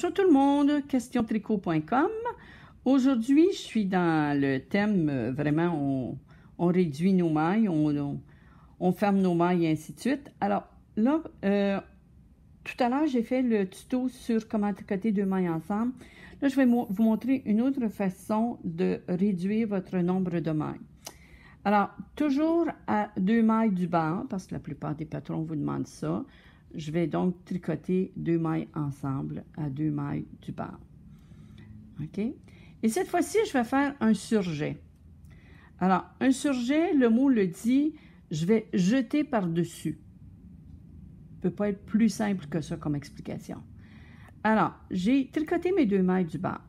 Bonjour tout le monde, questiontricot.com. Aujourd'hui, je suis dans le thème, vraiment, on réduit nos mailles, on ferme nos mailles et ainsi de suite. Alors là, tout à l'heure, j'ai fait le tuto sur comment tricoter deux mailles ensemble. Là, je vais vous montrer une autre façon de réduire votre nombre de mailles. Alors, toujours à deux mailles du bas, parce que la plupart des patrons vous demandent ça. Je vais donc tricoter deux mailles ensemble à deux mailles du bas. OK? Et cette fois-ci, je vais faire un surjet. Alors, un surjet, le mot le dit, je vais jeter par-dessus. Ça ne peut pas être plus simple que ça comme explication. Alors, j'ai tricoté mes deux mailles du bas.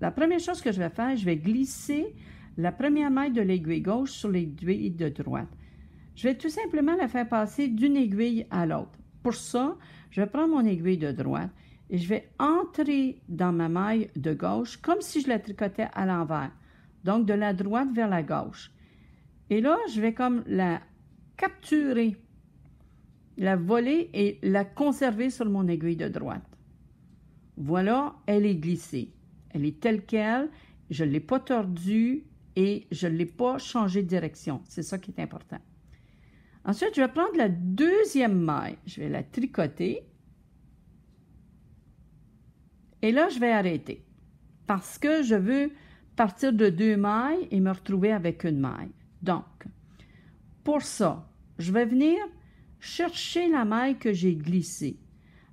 La première chose que je vais faire, je vais glisser la première maille de l'aiguille gauche sur l'aiguille de droite. Je vais tout simplement la faire passer d'une aiguille à l'autre. Pour ça, je vais prendre mon aiguille de droite et je vais entrer dans ma maille de gauche comme si je la tricotais à l'envers. Donc, de la droite vers la gauche. Et là, je vais comme la capturer, la voler et la conserver sur mon aiguille de droite. Voilà, elle est glissée. Elle est telle qu'elle. Je ne l'ai pas tordue et je ne l'ai pas changé de direction. C'est ça qui est important. Ensuite, je vais prendre la deuxième maille. Je vais la tricoter. Et là, je vais arrêter. Parce que je veux partir de deux mailles et me retrouver avec une maille. Donc, pour ça, je vais venir chercher la maille que j'ai glissée.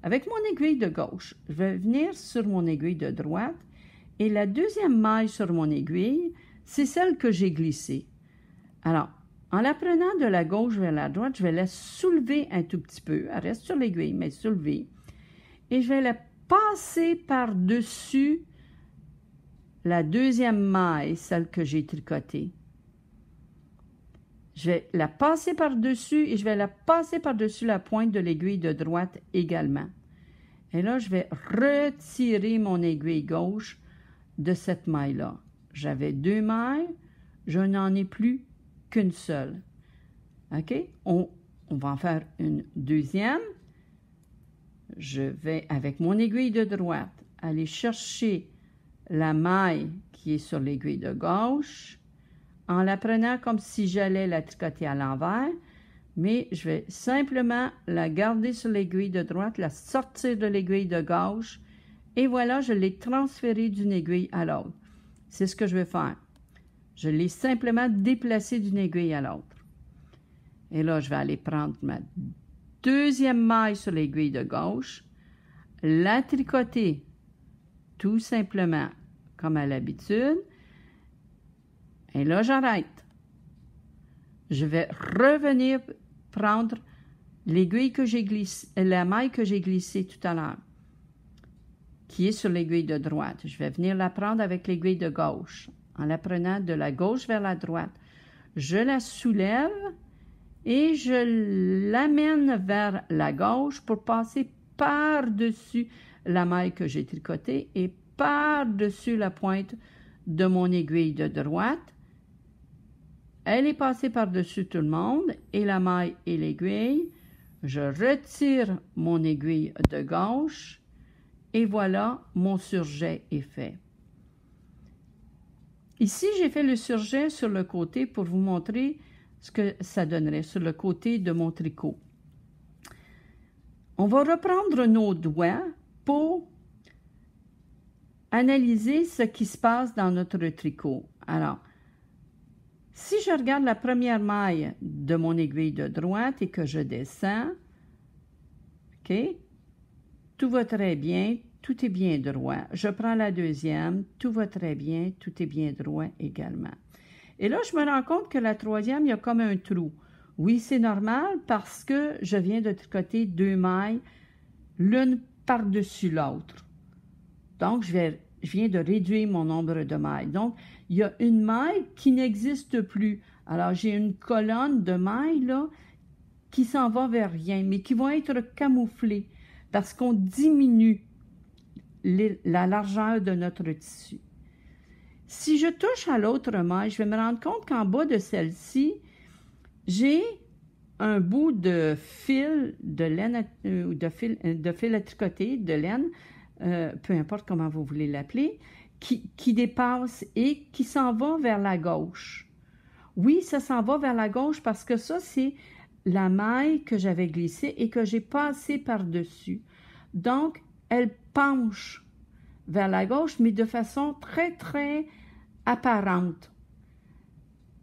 Avec mon aiguille de gauche, je vais venir sur mon aiguille de droite. Et la deuxième maille sur mon aiguille, c'est celle que j'ai glissée. Alors, en la prenant de la gauche vers la droite, je vais la soulever un tout petit peu. Elle reste sur l'aiguille, mais soulevée. Et je vais la passer par-dessus la deuxième maille, celle que j'ai tricotée. Je vais la passer par-dessus et je vais la passer par-dessus la pointe de l'aiguille de droite également. Et là, je vais retirer mon aiguille gauche de cette maille-là. J'avais deux mailles, je n'en ai plus qu'une seule. OK? On va en faire une deuxième. Je vais, avec mon aiguille de droite, aller chercher la maille qui est sur l'aiguille de gauche en la prenant comme si j'allais la tricoter à l'envers, mais je vais simplement la garder sur l'aiguille de droite, la sortir de l'aiguille de gauche, et voilà, je l'ai transférée d'une aiguille à l'autre. C'est ce que je vais faire. Je l'ai simplement déplacée d'une aiguille à l'autre. Et là, je vais aller prendre ma deuxième maille sur l'aiguille de gauche, la tricoter tout simplement comme à l'habitude. Et là, j'arrête. Je vais revenir prendre l'aiguille que j'ai glissée, la maille que j'ai glissée tout à l'heure, qui est sur l'aiguille de droite. Je vais venir la prendre avec l'aiguille de gauche. En la prenant de la gauche vers la droite, je la soulève et je l'amène vers la gauche pour passer par-dessus la maille que j'ai tricotée et par-dessus la pointe de mon aiguille de droite. Elle est passée par-dessus tout le monde et la maille et l'aiguille. Je retire mon aiguille de gauche et voilà, mon surjet est fait. Ici, j'ai fait le surjet sur le côté pour vous montrer ce que ça donnerait sur le côté de mon tricot. On va reprendre nos doigts pour analyser ce qui se passe dans notre tricot. Alors, si je regarde la première maille de mon aiguille de droite et que je descends, OK, tout va très bien. Tout est bien droit. Je prends la deuxième. Tout va très bien. Tout est bien droit également. Et là, je me rends compte que la troisième, il y a comme un trou. Oui, c'est normal parce que je viens de tricoter deux mailles, l'une par-dessus l'autre. Donc, je viens de réduire mon nombre de mailles. Donc, il y a une maille qui n'existe plus. Alors, j'ai une colonne de mailles, là, qui s'en va vers rien, mais qui vont être camouflées parce qu'on diminue la largeur de notre tissu. Si je touche à l'autre maille, je vais me rendre compte qu'en bas de celle-ci, j'ai un bout de fil de laine, de fil à tricoter, de laine, peu importe comment vous voulez l'appeler, qui dépasse et qui s'en va vers la gauche. Oui, ça s'en va vers la gauche parce que ça, c'est la maille que j'avais glissée et que j'ai passée par-dessus. Donc, elle penche vers la gauche, mais de façon très, très apparente.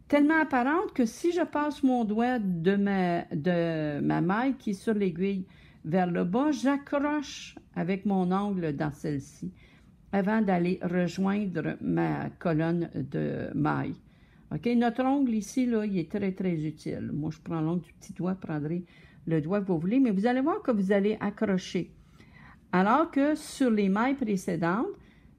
Tellement apparente que si je passe mon doigt de ma maille qui est sur l'aiguille vers le bas, j'accroche avec mon ongle dans celle-ci avant d'aller rejoindre ma colonne de maille. OK? Notre ongle ici, là, il est très, très utile. Moi, je prends l'ongle du petit doigt, prendrez le doigt que vous voulez, mais vous allez voir que vous allez accrocher. Alors que sur les mailles précédentes,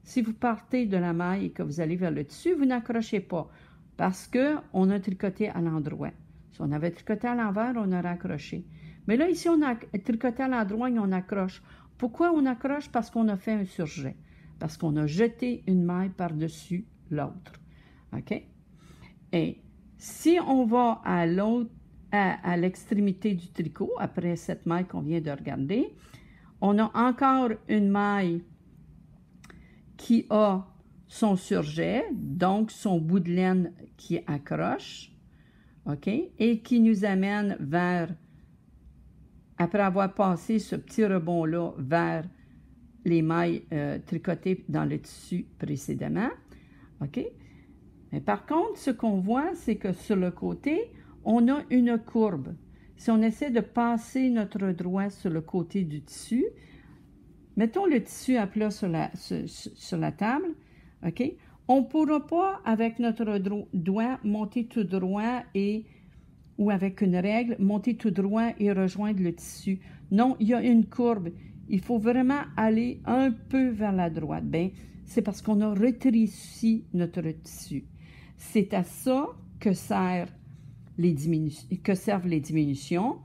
si vous partez de la maille et que vous allez vers le dessus, vous n'accrochez pas parce qu'on a tricoté à l'endroit. Si on avait tricoté à l'envers, on aurait accroché. Mais là, ici, on a tricoté à l'endroit et on accroche. Pourquoi on accroche? Parce qu'on a fait un surjet. Parce qu'on a jeté une maille par-dessus l'autre. OK? Et si on va à l'autre, à l'extrémité du tricot, après cette maille qu'on vient de regarder, on a encore une maille qui a son surjet, donc son bout de laine qui accroche, OK? Et qui nous amène vers, après avoir passé ce petit rebond-là, vers les mailles tricotées dans le tissu précédemment, OK? Mais par contre, ce qu'on voit, c'est que sur le côté, on a une courbe. Si on essaie de passer notre doigt sur le côté du tissu, mettons le tissu à plat sur la table, OK? On ne pourra pas, avec notre doigt, monter tout droit ou avec une règle, monter tout droit et rejoindre le tissu. Non, il y a une courbe. Il faut vraiment aller un peu vers la droite. Bien, c'est parce qu'on a rétréci notre tissu. C'est à ça que servent les diminutions,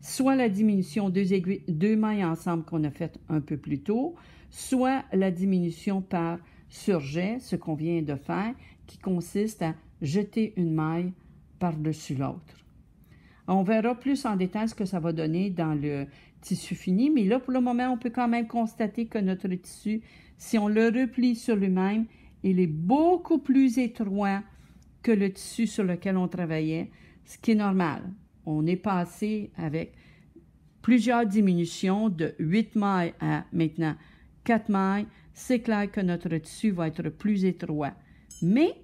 soit la diminution deux mailles ensemble qu'on a fait un peu plus tôt, soit la diminution par surjet, ce qu'on vient de faire, qui consiste à jeter une maille par-dessus l'autre. On verra plus en détail ce que ça va donner dans le tissu fini, mais là, pour le moment, on peut quand même constater que notre tissu, si on le replie sur lui-même, il est beaucoup plus étroit que le tissu sur lequel on travaillait, ce qui est normal. On est passé avec plusieurs diminutions de 8 mailles à maintenant 4 mailles. C'est clair que notre tissu va être plus étroit. Mais,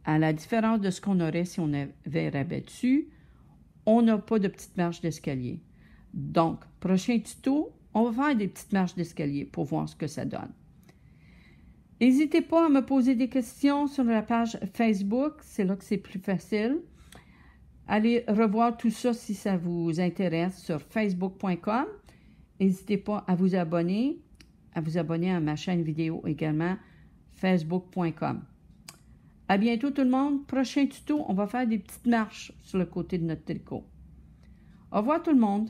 à la différence de ce qu'on aurait si on avait rabattu, on n'a pas de petite marche d'escalier. Donc, prochain tuto, on va faire des petites marches d'escalier pour voir ce que ça donne. N'hésitez pas à me poser des questions sur la page Facebook, c'est là que c'est plus facile. Allez revoir tout ça si ça vous intéresse sur facebook.com. N'hésitez pas à vous abonner à ma chaîne vidéo également, facebook.com. À bientôt tout le monde. Prochain tuto, on va faire des petites marches sur le côté de notre tricot. Au revoir tout le monde.